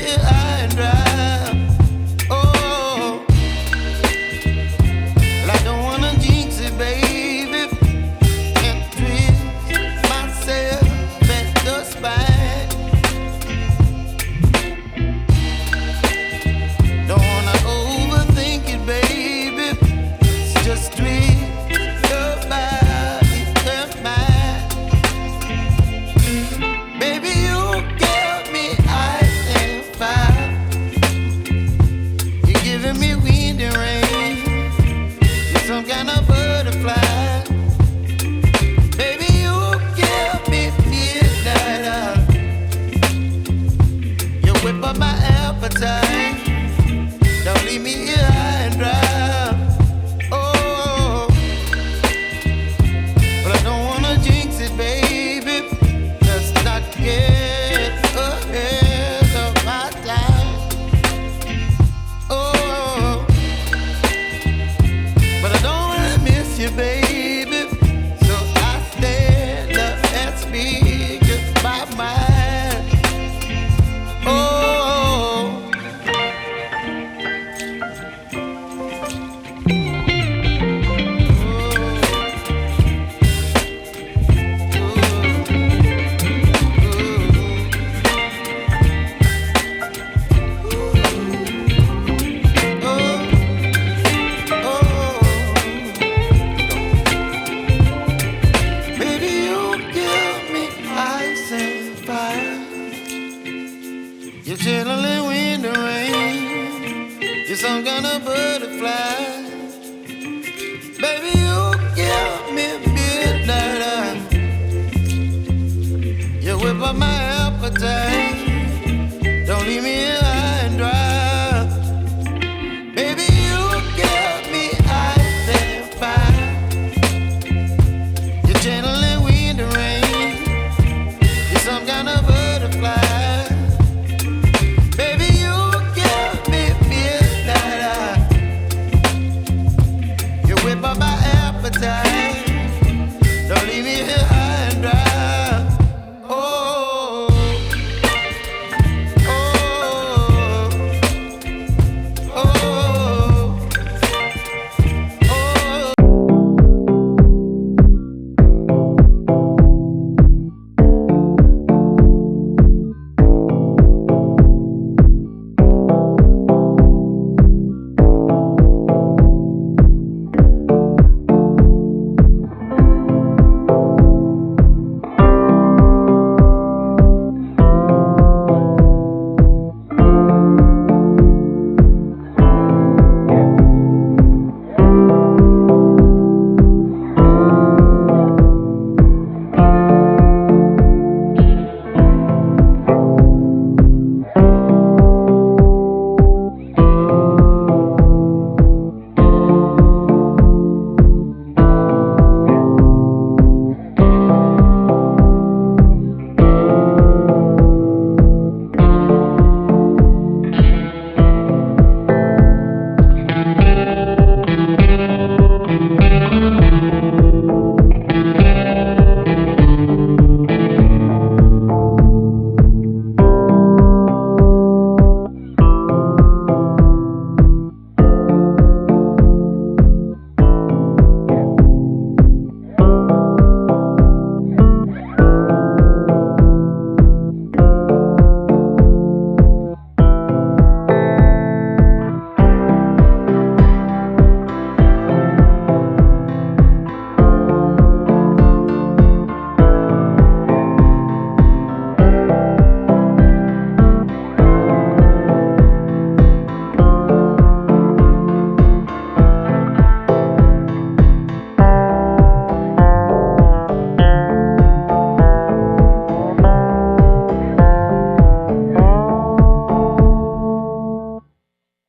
here high and dry. Oh, well, I don't wanna jinx it, baby, and twist myself at the spine. Don't wanna overthink it, baby. It's just twist your body and mine. Baby, you give me ice and fire. You're giving me wind and rain. You're some kind of butterfly. Baby, you give me midnight. You whip up my appetite. Don't leave me here high and dry. Oh, but I don't wanna jinx it, baby. Let's not get ahead of my time. Oh, but I don't wanna miss you, baby. So I stand up and speak my mind. Oh. Baby, you give me ice and fire. You're chilling wind and rain. You're some kind of butterfly. Baby, you give me midnight. You whip up my appetite.